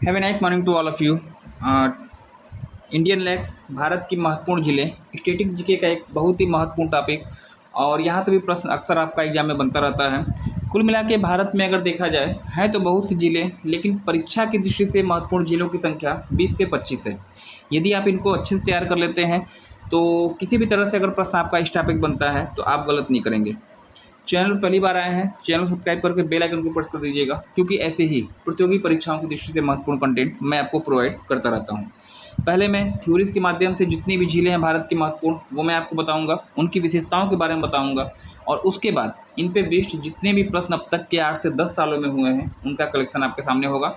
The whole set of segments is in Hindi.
Have a nice morning to all of you. Indian lakes Bharat की महत्वपूर्ण झीलें स्टैटिक जीके का एक बहुत ही महत्वपूर्ण टॉपिक और यहाँ से भी प्रश्न अक्सर आपका एग्जाम में बनता रहता है। कुल मिला के भारत में अगर देखा जाए है तो बहुत सी झीलें, लेकिन परीक्षा की दृष्टि से महत्वपूर्ण झीलों की संख्या 20 से 25 है। यदि आप इनको अच्छे से तैयार कर लेते हैं तो किसी भी तरह से अगर प्रश्न आपका इस टॉपिक बनता है तो आप गलत नहीं करेंगे। चैनल पहली बार आए हैं, चैनल सब्सक्राइब करके बेल आइकन को प्रेस कर दीजिएगा, क्योंकि ऐसे ही प्रतियोगी परीक्षाओं की दृष्टि से महत्वपूर्ण कंटेंट मैं आपको प्रोवाइड करता रहता हूं। पहले मैं थ्योरीज के माध्यम से जितनी भी झीलें हैं भारत की महत्वपूर्ण वो मैं आपको बताऊंगा, उनकी विशेषताओं के बारे में बताऊंगा और उसके बाद इन पे बेस्ड जितने भी प्रश्न अब तक के 8 से 10 सालों में हुए हैं उनका कलेक्शन आपके सामने होगा।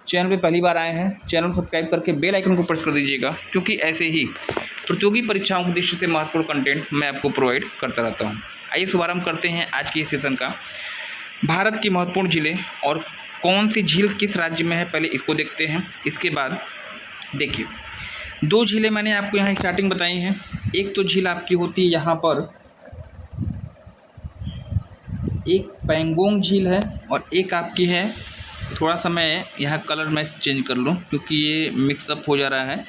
चैनल पे पहली बार आए हैं, चैनल सब्सक्राइब करके बेल आइकन को प्रेस कर दीजिएगा, क्योंकि ऐसे ही प्रतियोगी परीक्षाओं की दृष्टि से महत्वपूर्ण कंटेंट मैं आपको प्रोवाइड करता रहता हूँ। आइए शुभारंभ करते हैं आज के इस सेशन का। भारत की महत्वपूर्ण झीलें और कौन सी झील किस राज्य में है, पहले इसको देखते हैं। इसके बाद देखिए, दो झीलें मैंने आपको यहाँ स्टार्टिंग बताई हैं। एक तो झील आपकी होती है यहाँ पर, एक पैंगोंग झील है और एक आपकी है, थोड़ा सा मैं यहाँ कलर मैं चेंज कर लूँ क्योंकि ये मिक्सअप हो जा रहा है,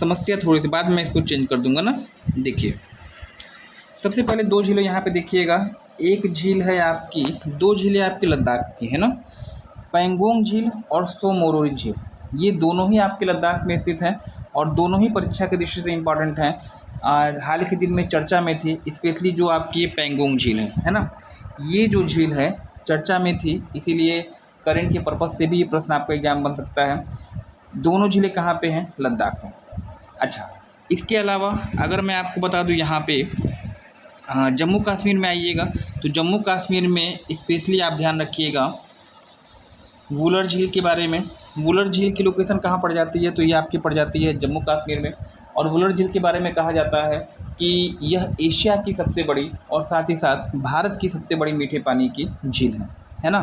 समस्या थोड़ी सी बाद में इसको चेंज कर दूँगा ना। देखिए, सबसे पहले दो झीलें यहाँ पे देखिएगा। एक झील है आपकी, दो झीलें आपकी लद्दाख की है ना, पैंगोंग झील और सो मोरोरी झील। ये दोनों ही आपके लद्दाख में स्थित हैं और दोनों ही परीक्षा की दृष्टि से इम्पॉर्टेंट हैं। हाल के दिन में चर्चा में थी, स्पेशली जो आपकी ये पैंगोंग झील है ना, ये जो झील है चर्चा में थी, इसीलिए करंट के पर्पज़ से भी ये प्रश्न आपका एग्जाम बन सकता है। दोनों झीलें कहाँ पे हैं? लद्दाख में। अच्छा, इसके अलावा अगर मैं आपको बता दूँ यहाँ पे जम्मू कश्मीर में आइएगा तो जम्मू कश्मीर में स्पेशली आप ध्यान रखिएगा वुलर झील के बारे में। वुलर झील की लोकेशन कहाँ पड़ जाती है? तो ये आपकी पड़ जाती है जम्मू कश्मीर में। और वुलर झील के बारे में कहा जाता है कि यह एशिया की सबसे बड़ी और साथ ही साथ भारत की सबसे बड़ी मीठे पानी की झील है ना।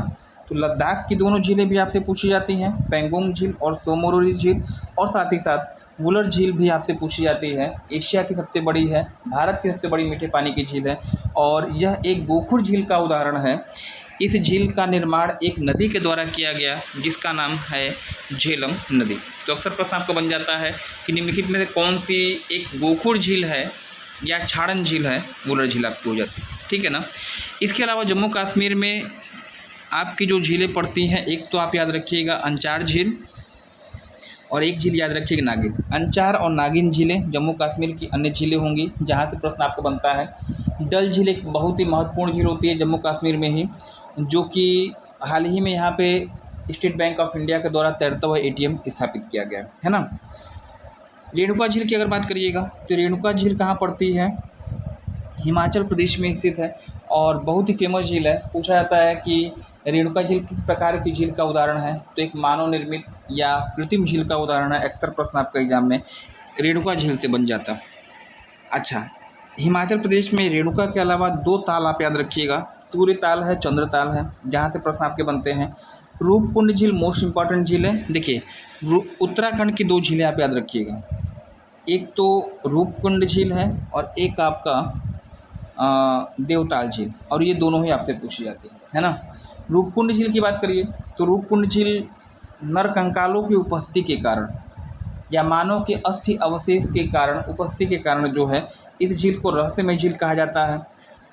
तो लद्दाख की दोनों झीलें भी आपसे पूछी जाती हैं, पैंगोंग झील और सो मोरोरी झील, और साथ ही साथ वुलर झील भी आपसे पूछी जाती है। एशिया की सबसे बड़ी है, भारत की सबसे बड़ी मीठे पानी की झील है और यह एक गोखुर झील का उदाहरण है। इस झील का निर्माण एक नदी के द्वारा किया गया जिसका नाम है झेलम नदी। तो अक्सर प्रश्न आपका बन जाता है कि निम्नलिखित में से कौन सी एक गोखुर झील है या छाड़न झील है, वुलर झील आपकी हो जाती है, ठीक है ना। इसके अलावा जम्मू कश्मीर में आपकी जो झीलें पड़ती हैं, एक तो आप याद रखिएगा अंचार झील और एक झील याद रखिएगा नागिन। अंचार और नागिन झीलें जम्मू कश्मीर की अन्य झीलें होंगी जहाँ से प्रश्न आपको बनता है। डल झील एक बहुत ही महत्वपूर्ण झील होती है जम्मू कश्मीर में ही, जो कि हाल ही में यहाँ पे स्टेट बैंक ऑफ इंडिया के द्वारा तैरता हुआ ATM स्थापित किया गया है ना। रेणुका झील की अगर बात करिएगा तो रेणुका झील कहाँ पड़ती है? हिमाचल प्रदेश में स्थित है और बहुत ही फेमस झील है। पूछा जाता है कि रेणुका झील किस प्रकार की झील का उदाहरण है, तो एक मानव निर्मित या कृत्रिम झील का उदाहरण है। अक्सर प्रश्न आपका एग्जाम में रेणुका झील से बन जाता है। अच्छा, हिमाचल प्रदेश में रेणुका के अलावा दो ताल आप याद रखिएगा, सूर्य ताल है, चंद्र ताल है, जहाँ से प्रश्न आपके बनते हैं। रूपकुंड झील मोस्ट इंपॉर्टेंट झील है। देखिए, उत्तराखंड की दो झीलें आप याद रखिएगा, एक तो रूपकुंड झील है और एक आपका देवताल झील, और ये दोनों ही आपसे पूछी जाती है ना। रूपकुंड झील की बात करिए तो रूपकुंड झील नरकंकालों की उपस्थिति के कारण या मानव के अस्थि अवशेष के कारण, उपस्थिति के कारण जो है इस झील को रहस्यमय झील कहा जाता है।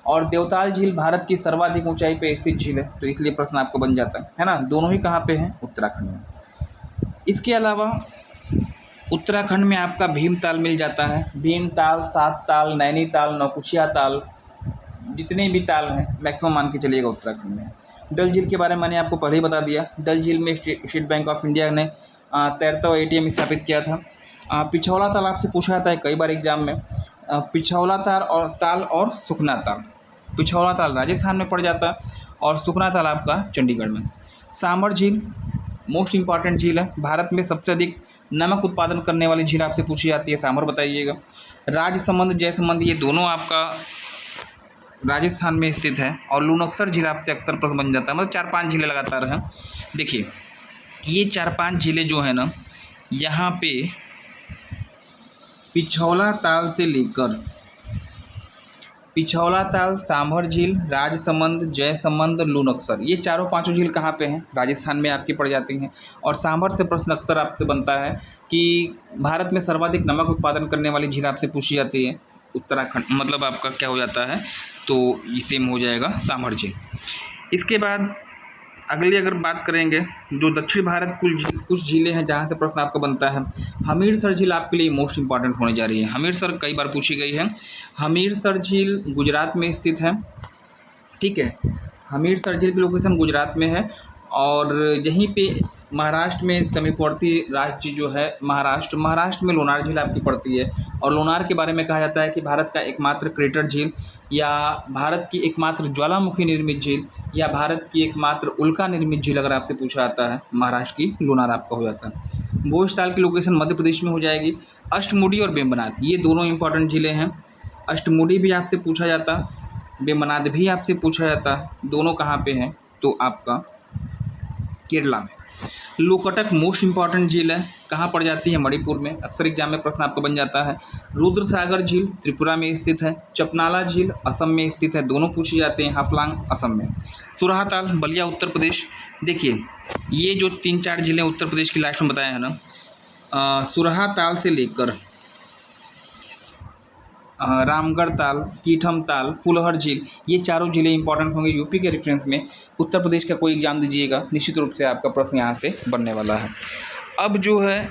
और देवताल झील भारत की सर्वाधिक ऊंचाई पर स्थित झील है, तो इसलिए प्रश्न आपको बन जाता है ना। दोनों ही कहाँ पे हैं? उत्तराखंड में। इसके अलावा उत्तराखंड में आपका भीमताल मिल जाता है। भीमताल, सात ताल, नैनीताल, नौकुचिया ताल, जितने भी ताल हैं मैक्सिमम मान के चलिएगा उत्तराखंड में। डल झील के बारे में मैंने आपको पहले ही बता दिया। डल झील में स्टेट बैंक ऑफ इंडिया ने तैरता हुआ ATM स्थापित किया था। पिछौला ताल आपसे पूछा जाता है कई बार एग्जाम में। पिछौला ताल और सुखना ताल। पिछौला ताल राजस्थान में पड़ जाता है और सुखना ताल आपका चंडीगढ़ में। सांभर झील मोस्ट इंपॉर्टेंट झील है। भारत में सबसे अधिक नमक उत्पादन करने वाली झील आपसे पूछी जाती है, सांभर बताइएगा। राजसमंद, जयसमंद, ये दोनों आपका राजस्थान में स्थित है। और लूनक्सर झील आपसे अक्सर प्रश्न बन जाता है, मतलब 4-5 झीलें लगातार हैं। देखिए, ये 4-5 झीलें जो है ना, यहाँ पे पिछौला ताल से लेकर पिछौला ताल, सांभर झील, राजसमंद, जयसमंद, लूनक्सर, ये चारों पांचों झील कहाँ पे हैं? राजस्थान में आपकी पड़ जाती हैं। और सांभर से प्रश्न अक्सर आपसे बनता है कि भारत में सर्वाधिक नमक उत्पादन करने वाली झील आपसे पूछी जाती है उत्तराखंड, मतलब आपका क्या हो जाता है, तो ये सेम हो जाएगा सांभर झील। इसके बाद अगली अगर बात करेंगे, जो दक्षिण भारत कुछ झीलें हैं जहाँ से प्रश्न आपका बनता है। हमीरसर झील आपके लिए मोस्ट इंपॉर्टेंट होने जा रही है। हमीरसर कई बार पूछी गई है। हमीरसर झील गुजरात में स्थित है, ठीक है। हमीरसर झील की लोकेशन गुजरात में है और यहीं पे महाराष्ट्र में समीपवर्ती राज्य जो है महाराष्ट्र में लोनार झील आपकी पड़ती है। और लोनार के बारे में कहा जाता है कि भारत का एकमात्र क्रेटर झील, या भारत की एकमात्र ज्वालामुखी निर्मित झील, या भारत की एकमात्र उल्का निर्मित झील अगर आपसे पूछा जाता है, महाराष्ट्र की लोनार आपका हो जाता है। भोजताल की लोकेशन मध्य प्रदेश में हो जाएगी। अष्टमुडी और बेम्बनाद, ये दोनों इंपॉर्टेंट झीलें हैं। अष्टमुडी भी आपसे पूछा जाता, बेम्बनाद भी आपसे पूछा जाता, दोनों कहाँ पे हैं? तो आपका केरला में। लोकटक मोस्ट इंपॉर्टेंट झील है, कहाँ पड़ जाती है? मणिपुर में। अक्सर एग्जाम में प्रश्न आपको बन जाता है। रुद्रसागर झील त्रिपुरा में स्थित है। चपनाला झील असम में स्थित है, दोनों पूछे जाते हैं। हाफलांग असम में। सुराहताल बलिया उत्तर प्रदेश। देखिए ये जो 3-4 झीलें उत्तर प्रदेश की लास्ट में बताया है ना, सुराहताल से लेकर रामगढ़ ताल, कीठम ताल, फुलहर झील, ये चारों झीलें इंपॉर्टेंट होंगे यूपी के रेफरेंस में। उत्तर प्रदेश का कोई एग्जाम दीजिएगा, निश्चित रूप से आपका प्रश्न यहाँ से बनने वाला है। अब जो है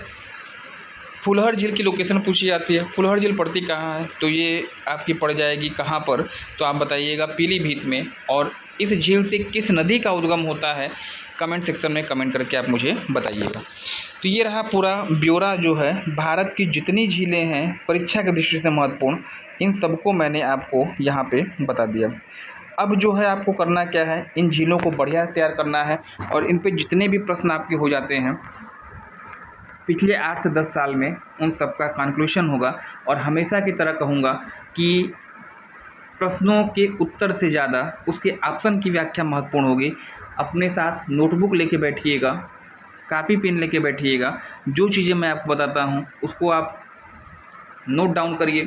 फुलहर झील की लोकेशन पूछी जाती है। फुलहर झील पड़ती कहाँ है? तो ये आपकी पड़ जाएगी कहाँ पर? तो आप बताइएगा पीलीभीत में। और इस झील से किस नदी का उद्गम होता है? कमेंट सेक्शन में कमेंट करके आप मुझे बताइएगा। तो ये रहा पूरा ब्यौरा जो है भारत की जितनी झीलें हैं परीक्षा की दृष्टि से महत्वपूर्ण, इन सबको मैंने आपको यहाँ पे बता दिया। अब जो है आपको करना क्या है, इन झीलों को बढ़िया तैयार करना है और इन पे जितने भी प्रश्न आपके हो जाते हैं पिछले 8 से 10 साल में, उन सब का कंक्लूशन होगा। और हमेशा की तरह कहूँगा कि प्रश्नों के उत्तर से ज़्यादा उसके ऑप्शन की व्याख्या महत्वपूर्ण होगी। अपने साथ नोटबुक लेके बैठिएगा, कापी पेन लेके बैठिएगा। जो चीज़ें मैं आपको बताता हूँ उसको आप नोट डाउन करिए,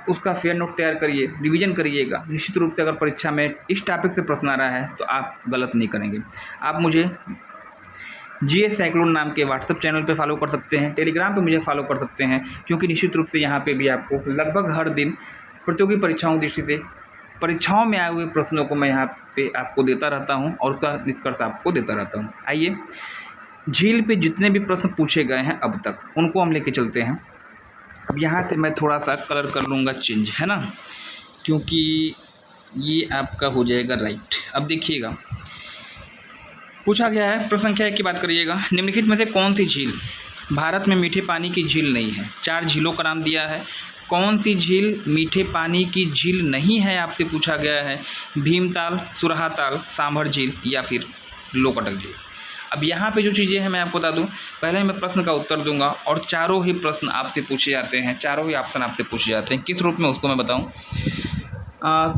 उसका फेयर नोट तैयार करिए, रिवीजन करिएगा। निश्चित रूप से अगर परीक्षा में इस टॉपिक से प्रश्न आ रहा है तो आप गलत नहीं करेंगे। आप मुझे जीएस साइक्लोन नाम के व्हाट्सएप चैनल पे फॉलो कर सकते हैं, टेलीग्राम पे मुझे फॉलो कर सकते हैं, क्योंकि निश्चित रूप से यहाँ पे भी आपको लगभग हर दिन प्रतियोगी परीक्षाओं की दृष्टि से परीक्षाओं में आए हुए प्रश्नों को मैं यहाँ पे आपको देता रहता हूँ और उसका निष्कर्ष आपको देता रहता हूँ। आइए झील पे जितने भी प्रश्न पूछे गए हैं अब तक उनको हम लेके चलते हैं। अब यहाँ से मैं थोड़ा सा कलर कर लूँगा चेंज, है ना, क्योंकि ये आपका हो जाएगा राइट। अब देखिएगा पूछा गया है, प्रश्न संख्या 1 की बात करिएगा। निम्नलिखित में से कौन सी झील भारत में मीठे पानी की झील नहीं है? 4 झीलों का नाम दिया है। कौन सी झील मीठे पानी की झील नहीं है आपसे पूछा गया है? भीमताल, सुराहताल, सांभर झील या फिर लोकटक झील। अब यहाँ पे जो चीज़ें हैं मैं आपको बता दूँ, पहले मैं प्रश्न का उत्तर दूंगा और चारों ही प्रश्न आपसे पूछे जाते हैं, चारों ही ऑप्शन आपसे पूछे जाते हैं। किस रूप में उसको मैं बताऊँ।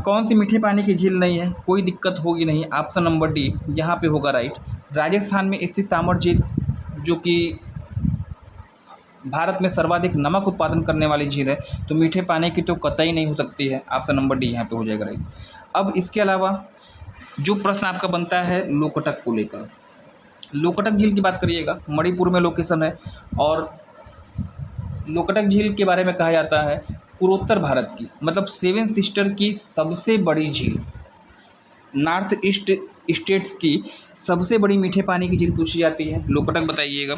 कौन सी मीठे पानी की झील नहीं है? कोई दिक्कत होगी नहीं, ऑप्शन नंबर डी यहाँ पे होगा राइट। राजस्थान में स्थित सांभर झील जो कि भारत में सर्वाधिक नमक उत्पादन करने वाली झील है, तो मीठे पानी की तो कतई नहीं हो सकती है। ऑप्शन नंबर डी यहाँ पे हो जाएगा राइट। अब इसके अलावा जो प्रश्न आपका बनता है लोकटक को लेकर, लोकटक झील की बात करिएगा, मणिपुर में लोकेशन है। और लोकटक झील के बारे में कहा जाता है पूर्वोत्तर भारत की, मतलब 7 सिस्टर की सबसे बड़ी झील, नॉर्थ ईस्ट स्टेट्स की सबसे बड़ी मीठे पानी की झील पूछी जाती है लोकटक। बताइएगा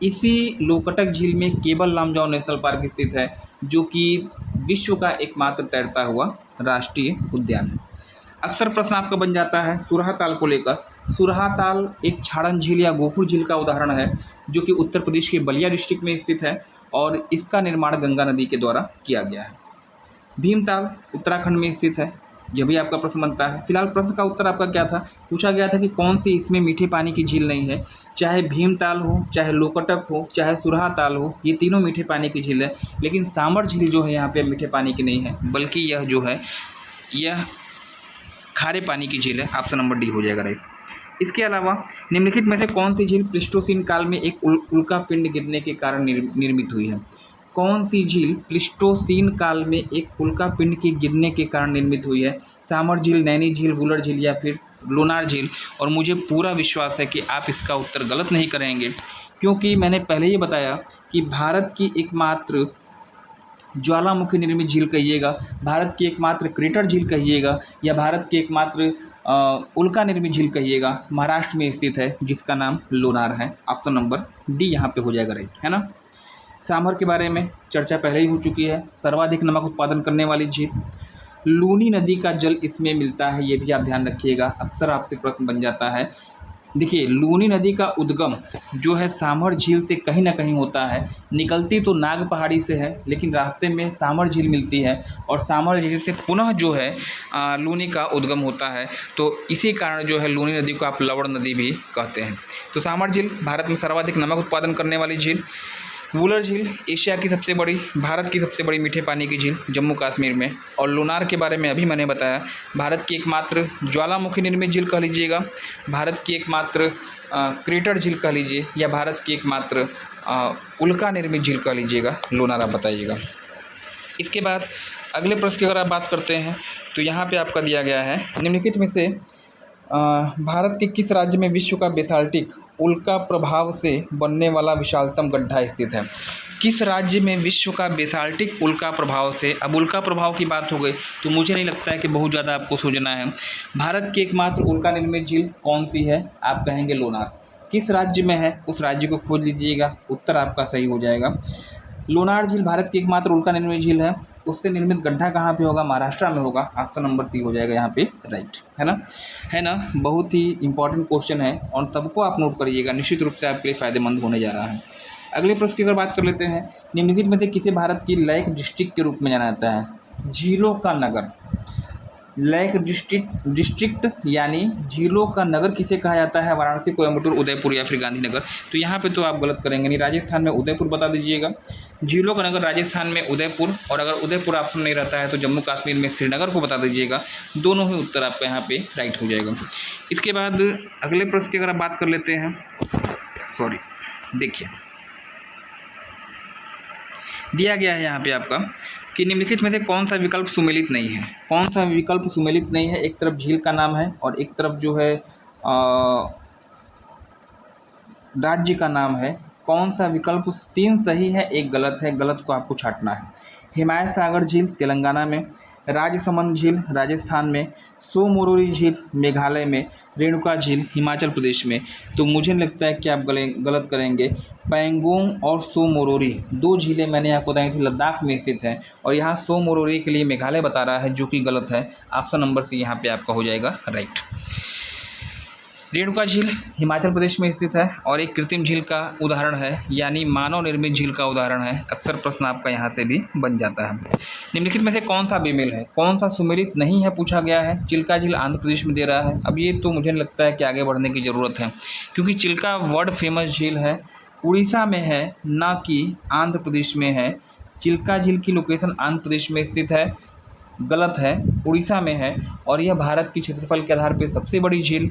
इसी लोकटक झील में केबल लामजाओ नेशनल पार्क स्थित है, जो कि विश्व का एकमात्र तैरता हुआ राष्ट्रीय उद्यान है। अक्सर प्रश्न आपका बन जाता है सुराहताल को लेकर। सुराहताल एक छाड़न झील या गोपुर झील का उदाहरण है, जो कि उत्तर प्रदेश के बलिया डिस्ट्रिक्ट में स्थित है और इसका निर्माण गंगा नदी के द्वारा किया गया है। भीमताल उत्तराखंड में स्थित है, यह भी आपका प्रश्न बनता है। फिलहाल प्रश्न का उत्तर आपका क्या था? पूछा गया था कि कौन सी इसमें मीठे पानी की झील नहीं है। चाहे भीमताल हो, चाहे लोकटक हो, चाहे सुराहताल हो, ये तीनों मीठे पानी की झील है, लेकिन सांभर झील जो है यहाँ पे मीठे पानी की नहीं है, बल्कि यह जो है यह खारे पानी की झील है। ऑप्शन नंबर डी हो जाएगा राइट। इसके अलावा निम्नलिखित में से कौन सी झील प्लीस्टोसीन काल में एक उल्का पिंड गिरने के कारण निर्मित हुई है? कौन सी झील प्लीस्टोसीन काल में एक उल्का पिंड के गिरने के कारण निर्मित हुई है? सामर झील, नैनी झील, वुलर झील या फिर लोनार झील? और मुझे पूरा विश्वास है कि आप इसका उत्तर गलत नहीं करेंगे, क्योंकि मैंने पहले ही बताया कि भारत की एकमात्र ज्वालामुखी निर्मित झील कहिएगा, भारत की एकमात्र क्रेटर झील कहिएगा, या भारत की एकमात्र उल्का निर्मित झील कहिएगा, महाराष्ट्र में स्थित है, जिसका नाम लोनार है। ऑप्शन नंबर डी यहाँ पे हो जाएगा राइट, है ना। सामर के बारे में चर्चा पहले ही हो चुकी है। सर्वाधिक नमक उत्पादन करने वाली झील, लूनी नदी का जल इसमें मिलता है, ये भी आप ध्यान रखिएगा, अक्सर आपसे प्रश्न बन जाता है। देखिए, लूनी नदी का उद्गम जो है सामर झील से कहीं ना कहीं होता है। निकलती तो नाग पहाड़ी से है, लेकिन रास्ते में सामर झील मिलती है और सामर झील से पुनः जो है लूनी का उद्गम होता है। तो इसी कारण जो है लूनी नदी को आप लवण नदी भी कहते हैं। तो सामर झील भारत में सर्वाधिक नमक उत्पादन करने वाली झील। वुलर झील एशिया की सबसे बड़ी, भारत की सबसे बड़ी मीठे पानी की झील जम्मू कश्मीर में। और लोनार के बारे में अभी मैंने बताया, भारत की एकमात्र ज्वालामुखी निर्मित झील कह लीजिएगा, भारत की एकमात्र क्रेटर झील कह लीजिए, या भारत की एकमात्र उल्का निर्मित झील कह लीजिएगा, लोनार आप बताइएगा। इसके बाद अगले प्रश्न की अगर आप बात करते हैं तो यहाँ पे आपका दिया गया है, निम्नलिखित में से भारत के किस राज्य में विश्व का बेसाल्टिक उल्का प्रभाव से बनने वाला विशालतम गड्ढा स्थित है? किस राज्य में विश्व का बेसाल्टिक उल्का प्रभाव से, अब उल्का प्रभाव की बात हो गई तो मुझे नहीं लगता है कि बहुत ज़्यादा आपको सोचना है। भारत की एकमात्र उल्का निर्मित झील कौन सी है? आप कहेंगे लोनार। किस राज्य में है उस राज्य को खोज लीजिएगा, उत्तर आपका सही हो जाएगा। लोनार झील भारत की एकमात्र उल्का निर्मित झील है। उससे निर्मित गड्ढा कहाँ पे होगा? महाराष्ट्र में होगा। ऑप्शन नंबर सी हो जाएगा यहाँ पे राइट, है ना, है ना। बहुत ही इंपॉर्टेंट क्वेश्चन है और सबको आप नोट करिएगा, निश्चित रूप से आपके लिए फ़ायदेमंद होने जा रहा है। अगले प्रश्न की अगर बात कर लेते हैं, निम्नलिखित में से किसे भारत की लेक डिस्ट्रिक्ट के रूप में जाना जाता है? झीलों का नगर, लेक डिस्ट्रिक्ट यानी झीलों का नगर किसे कहा जाता है? वाराणसी, कोयम्बटूर, उदयपुर या फिर गांधीनगर? तो यहाँ पे तो आप गलत करेंगे नहीं, राजस्थान में उदयपुर बता दीजिएगा। झीलों का नगर राजस्थान में उदयपुर, और अगर उदयपुर ऑप्शन नहीं रहता है तो जम्मू कश्मीर में श्रीनगर को बता दीजिएगा। दोनों ही उत्तर आपका यहाँ पे राइट हो जाएगा। इसके बाद अगले प्रश्न की अगर आप बात कर लेते हैं, देखिए दिया गया है यहाँ पे आपका कि निम्नलिखित में से कौन सा विकल्प सुमेलित नहीं है? कौन सा विकल्प सुमेलित नहीं है? एक तरफ झील का नाम है और एक तरफ जो है राज्य का नाम है। कौन सा विकल्प? 3 सही है, 1 गलत है, गलत को आपको छांटना है। हिमायत सागर झील तेलंगाना में, राजसमंद झील राजस्थान में, सोमोरोरी झील मेघालय में, रेणुका झील हिमाचल प्रदेश में। तो मुझे लगता है कि आप गलत करेंगे। पैंगोंग और सोमोरोरी 2 झीलें मैंने आपको बताई थी, लद्दाख में स्थित हैं, और यहाँ सोमोरोरी के लिए मेघालय बता रहा है, जो कि गलत है। ऑप्शन नंबर सी यहाँ पे आपका हो जाएगा राइट। रेणुका झील हिमाचल प्रदेश में स्थित है और एक कृत्रिम झील का उदाहरण है, यानी मानव निर्मित झील का उदाहरण है। अक्सर प्रश्न आपका यहाँ से भी बन जाता है। निम्नलिखित में से कौन सा बेमेल है? कौन सा सुमेलित नहीं है पूछा गया है। चिल्का झील आंध्र प्रदेश में दे रहा है। अब ये तो मुझे लगता है कि आगे बढ़ने की ज़रूरत है, क्योंकि चिल्का वर्ल्ड फेमस झील है, उड़ीसा में है, ना कि आंध्र प्रदेश में है। चिल्का झील की लोकेशन आंध्र प्रदेश में स्थित है, गलत है, उड़ीसा में है, और यह भारत की क्षेत्रफल के आधार पर सबसे बड़ी झील,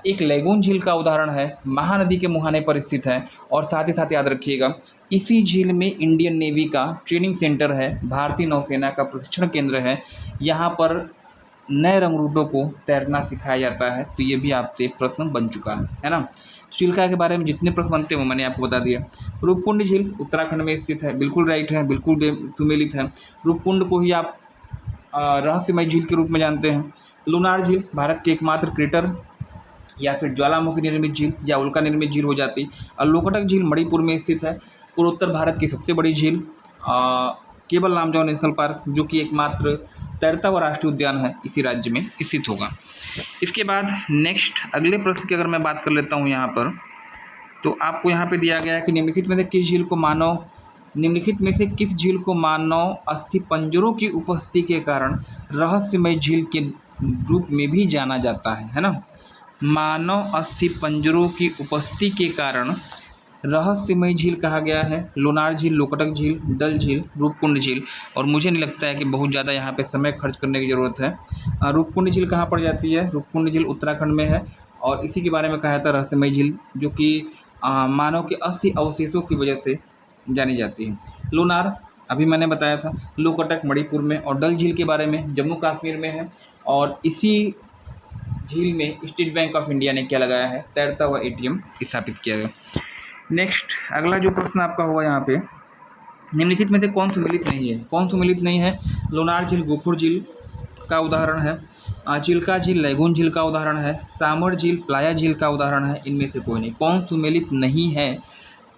एक लैगून झील का उदाहरण है, महानदी के मुहाने पर स्थित है। और साथ ही साथ याद रखिएगा, इसी झील में इंडियन नेवी का ट्रेनिंग सेंटर है, भारतीय नौसेना का प्रशिक्षण केंद्र है। यहाँ पर नए रंगरूटों को तैरना सिखाया जाता है। तो ये भी आपसे प्रश्न बन चुका है ना। चिल्का के बारे में जितने प्रश्न बनते हैं वो मैंने आपको बता दिया। रूपकुंड झील उत्तराखंड में स्थित है, बिल्कुल राइट है, बिल्कुल सुमेलित है। रूपकुंड को ही आप रहस्यमय झील के रूप में जानते हैं। लोनार झील भारत की एकमात्र क्रेटर या फिर ज्वालामुखी निर्मित झील या उल्का निर्मित झील हो जाती। और लोकटक झील मणिपुर में स्थित है, पूर्वोत्तर भारत की सबसे बड़ी झील। केवल नामजाओ नेशनल पार्क, जो कि एकमात्र तैरता हुआ राष्ट्रीय उद्यान है, इसी राज्य में स्थित होगा। इसके बाद नेक्स्ट अगले प्रश्न की अगर मैं बात कर लेता हूँ यहाँ पर, तो आपको यहाँ पे दिया गया है कि निम्नलिखित में से किस झील को मानव अस्थिपंजरों की उपस्थिति के कारण रहस्यमय झील के रूप में भी जाना जाता है ना। मानव अस्थिपंजरों की उपस्थिति के कारण रहस्यमय झील कहा गया है। लोनार झील, लोकटक झील, डल झील, रूपकुंड झील। और मुझे नहीं लगता है कि बहुत ज़्यादा यहाँ पे समय खर्च करने की ज़रूरत है। रूपकुंड झील कहाँ पड़ जाती है? रूपकुंड झील उत्तराखंड में है, और इसी के बारे में कहा जाता है रहस्यमय झील, जो कि मानव के अस्थि अवशेषों की वजह से जानी जाती है। लोनार अभी मैंने बताया था, लोकटक मणिपुर में, और डल झील के बारे में जम्मू कश्मीर में है। और इसी झील में स्टेट बैंक ऑफ इंडिया ने क्या लगाया है, तैरता हुआ ATM स्थापित किया गया। नेक्स्ट अगला जो प्रश्न आपका होगा यहाँ पे, निम्नलिखित में से कौन सुमेलित नहीं है? कौन सुमेलित नहीं है? लोनार झील गोखुर झील का उदाहरण है, चिल्का झील लैगून झील का उदाहरण है, सामर झील प्लाया झील का उदाहरण है। इनमें से कोई नहीं। कौन सुमेलित नहीं है?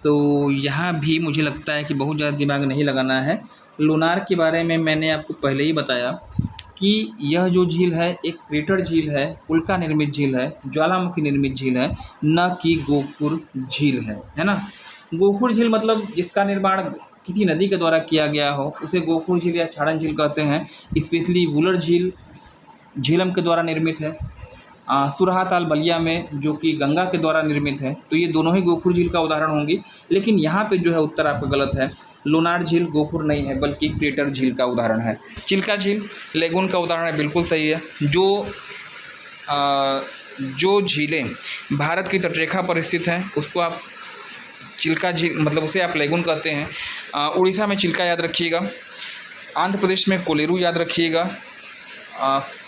तो यहाँ भी मुझे लगता है कि बहुत ज़्यादा दिमाग नहीं लगाना है। लोनार के बारे में मैंने आपको पहले ही बताया कि यह जो झील है एक क्रेटर झील है, उल्का निर्मित झील है, ज्वालामुखी निर्मित झील है, न कि गोखुर झील है ना। गोखुर झील मतलब जिसका निर्माण किसी नदी के द्वारा किया गया हो उसे गोखुर झील या छाड़न झील कहते हैं। स्पेशली वुलर झील झेलम के द्वारा निर्मित है, सुरहा ताल बलिया में जो कि गंगा के द्वारा निर्मित है। तो ये दोनों ही गोखुर झील का उदाहरण होंगी। लेकिन यहाँ पे जो है उत्तर आपका गलत है। लोनार झील गोखुर नहीं है बल्कि क्रेटर झील का उदाहरण है। चिल्का झील लैगून का उदाहरण है, बिल्कुल सही है। जो झीलें भारत की तटरेखा पर स्थित हैं उसको आप चिल्का झील मतलब उसे आप लैगून कहते हैं। उड़ीसा में चिल्का याद रखिएगा, आंध्र प्रदेश में कोलेरू याद रखिएगा,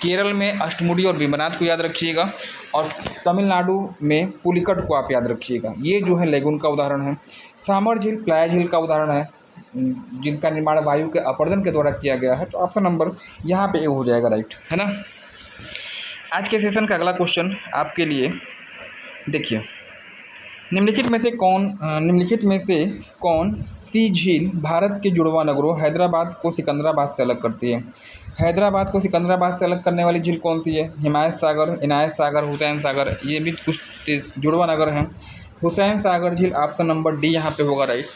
केरल में अष्टमुडी और वेम्बनाड को याद रखिएगा, और तमिलनाडु में पुलिकट को आप याद रखिएगा। ये जो है लैगून का उदाहरण है। सामर झील प्लाया झील का उदाहरण है जिनका निर्माण वायु के अपरदन के द्वारा किया गया है। तो ऑप्शन नंबर यहाँ पे ए हो जाएगा राइट, है ना। आज के सेशन का अगला क्वेश्चन आपके लिए देखिए, निम्नलिखित में से कौन सी झील भारत के जुड़वा नगरों हैदराबाद को सिकंदराबाद से अलग करती है? हैदराबाद को सिकंदराबाद से अलग करने वाली झील कौन सी है? हिमायत सागर, इनायत सागर, हुसैन सागर, ये भी कुछ जुड़वा नगर हैं। हुसैन सागर झील ऑप्शन नंबर डी यहाँ पे होगा राइट।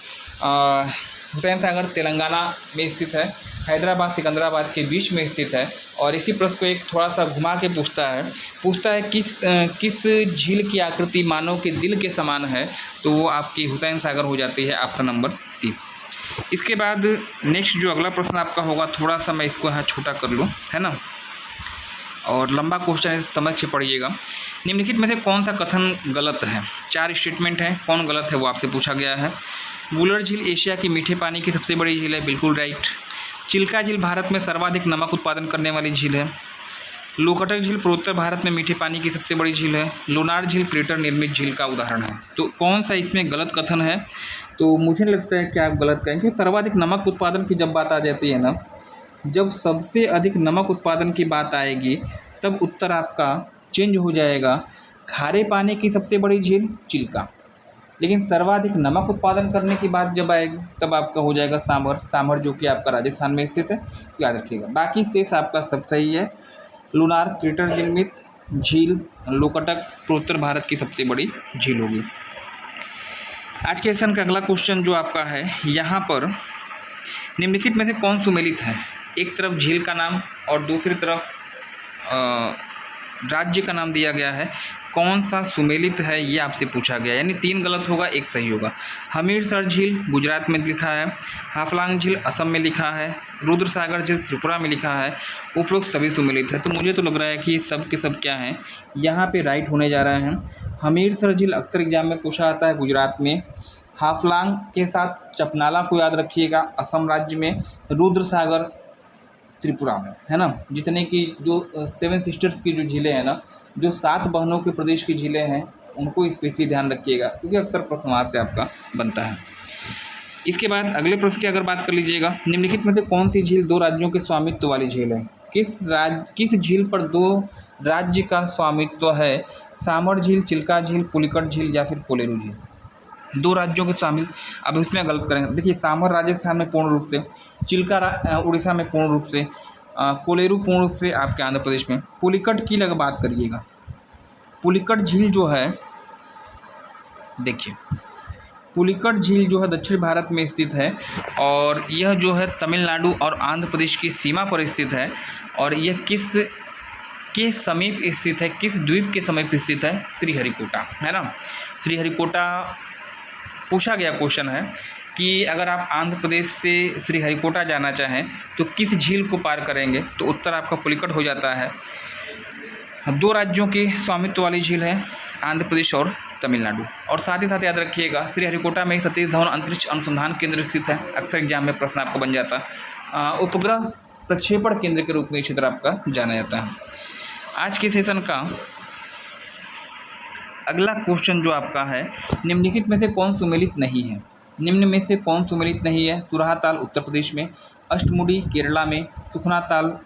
हुसैन सागर तेलंगाना में स्थित है, हैदराबाद सिकंदराबाद के बीच में स्थित है। और इसी प्रश्न को एक थोड़ा सा घुमा के पूछता है किस झील की आकृति मानव के दिल के समान है? तो वो आपकी हुसैन सागर हो जाती है, ऑप्शन नंबर सी। इसके बाद नेक्स्ट जो अगला प्रश्न आपका होगा, थोड़ा सा मैं इसको यहाँ छोटा कर लूँ, है ना, और लंबा क्वेश्चन है, समझ के पढ़िएगा। निम्नलिखित में से कौन सा कथन गलत है? 4 स्टेटमेंट हैं, कौन गलत है वो आपसे पूछा गया है। वुलर झील एशिया की मीठे पानी की सबसे बड़ी झील है, बिल्कुल राइट। चिल्का झील भारत में सर्वाधिक नमक उत्पादन करने वाली झील है। लोकटक झील पूर्वोत्तर भारत में मीठे पानी की सबसे बड़ी झील है। लोनार झील क्रेटर निर्मित झील का उदाहरण है। तो कौन सा इसमें गलत कथन है? तो मुझे लगता है कि आप गलत कहें, क्योंकि सर्वाधिक नमक उत्पादन की जब बात आ जाती है ना, जब सबसे अधिक नमक उत्पादन की बात आएगी तब उत्तर आपका चेंज हो जाएगा। खारे पानी की सबसे बड़ी झील चिल्का, लेकिन सर्वाधिक नमक उत्पादन करने की बात जब आएगी तब आपका हो जाएगा सामर जो कि आपका राजस्थान में स्थित है, याद रखिएगा। बाकी शेष आपका सब सही है। लूनार क्रेटर निर्मित झील, लोकटक पूर्वोत्तर भारत की सबसे बड़ी झील होगी। आज के सेशन का अगला क्वेश्चन जो आपका है, यहाँ पर निम्नलिखित में से कौन सुमेलित है? एक तरफ झील का नाम और दूसरी तरफ राज्य का नाम दिया गया है, कौन सा सुमेलित है ये आपसे पूछा गया, यानी 3 गलत होगा, 1 सही होगा। हमीरसर झील गुजरात में लिखा है, हाफलांग झील असम में लिखा है, रुद्र सागर झील त्रिपुरा में लिखा है, उपरोक्त सभी सुमेलित है। तो मुझे तो लग रहा है कि सब के सब क्या हैं, यहाँ पे राइट होने जा रहे हैं। हमीरसर झील अक्सर एग्जाम में पूछा आता है गुजरात में, हाफलांग के साथ चपनाला को याद रखिएगा असम राज्य में, रुद्र सागर त्रिपुरा में, है ना। जितने की जो 7 सिस्टर्स की जो झीलें हैं ना, जो 7 बहनों के प्रदेश की झीलें हैं, उनको स्पेशली ध्यान रखिएगा क्योंकि अक्सर प्रश्न वहाँ से आपका बनता है। इसके बाद अगले प्रश्न की अगर बात कर लीजिएगा, निम्नलिखित में से कौन सी झील 2 राज्यों के स्वामित्व वाली झील है? किस झील पर 2 राज्य का स्वामित्व है? सामर झील, चिल्का झील, पुलिकट झील या फिर कोलेरू झील? 2 राज्यों के शामिल। अब इसमें गलत करेंगे, देखिए सामर राजस्थान में पूर्ण रूप से, चिल्का उड़ीसा में पूर्ण रूप से, कोलेरू पूर्ण रूप से आपके आंध्र प्रदेश में। पुलिकट की लग बात करिएगा, पुलिकट झील जो है, देखिए पुलिकट झील जो है दक्षिण भारत में स्थित है और यह जो है तमिलनाडु और आंध्र प्रदेश की सीमा पर स्थित है। और यह किस के समीप स्थित है, किस द्वीप के समीप स्थित है? श्रीहरिकोटा, है ना। श्रीहरिकोटा पूछा गया क्वेश्चन है कि अगर आप आंध्र प्रदेश से श्रीहरिकोटा जाना चाहें तो किस झील को पार करेंगे? तो उत्तर आपका पुलिकट हो जाता है। 2 राज्यों की स्वामित्व वाली झील है, आंध्र प्रदेश और तमिलनाडु। और साथ ही साथ याद रखिएगा श्रीहरिकोटा में सतीश धवन अंतरिक्ष अनुसंधान केंद्र स्थित है। अक्सर एग्जाम में प्रश्न आपको बन जाता है। उपग्रह प्रक्षेपण केंद्र के रूप में क्षेत्र आपका जाना जाता है। आज के सेशन का अगला क्वेश्चन जो आपका है, निम्नलिखित में से कौन सुमेलित नहीं है? निम्न में से कौन सुमेलित नहीं है? सुराहा ताल उत्तर प्रदेश में, अष्टमुडी केरला में, सुखना ताल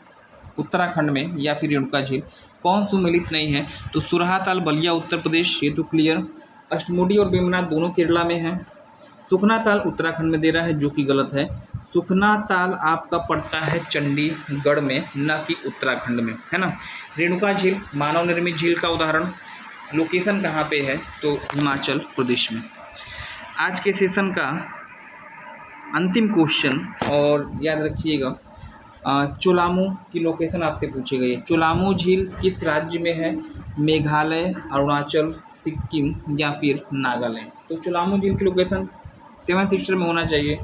उत्तराखंड में या फिर रेणुका झील? कौन सुमेलित नहीं है? तो सुराहा ताल बलिया उत्तर प्रदेश, ये तो क्लियर। अष्टमुडी और वेमना दोनों केरला में है। सुखना ताल उत्तराखंड में दे रहा है, जो कि गलत है। सुखना ताल आपका पड़ता है चंडीगढ़ में, न कि उत्तराखंड में, है ना। रेणुका झील मानव निर्मित झील का उदाहरण, लोकेशन कहाँ पे है? तो हिमाचल प्रदेश में। आज के सेशन का अंतिम क्वेश्चन, और याद रखिएगा चोलामू की लोकेशन आपसे पूछी गई है। चोलामू झील किस राज्य में है? मेघालय, अरुणाचल, सिक्किम या फिर नागालैंड? तो चोलामू झील की लोकेशन 7 सिस्टर में होना चाहिए।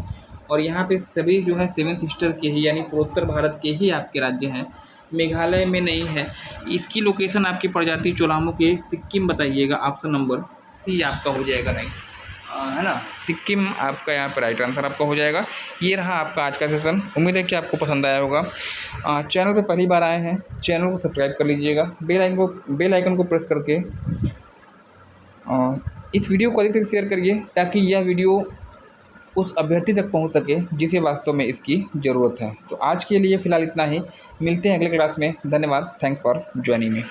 और यहाँ पे सभी जो है 7 सिस्टर के ही, यानी पूर्वोत्तर भारत के ही आपके राज्य हैं। मेघालय में नहीं है। इसकी लोकेशन आपकी पड़ जाती है चोलामू के सिक्किम, बताइएगा। ऑप्शन नंबर सी आपका हो जाएगा, नहीं है ना, सिक्किम आपका यहाँ पर राइट आंसर आपका हो जाएगा। ये रहा आपका आज का सेशन। उम्मीद है कि आपको पसंद आया होगा। चैनल पे पहली बार आए हैं, चैनल को सब्सक्राइब कर लीजिएगा। बेल आइकन को प्रेस करके इस वीडियो को अधिक से शेयर करिए, ताकि यह वीडियो उस अभ्यर्थी तक पहुंच सके जिसे वास्तव में इसकी ज़रूरत है। तो आज के लिए फ़िलहाल इतना ही। मिलते हैं अगले क्लास में। धन्यवाद। Thanks for joining me.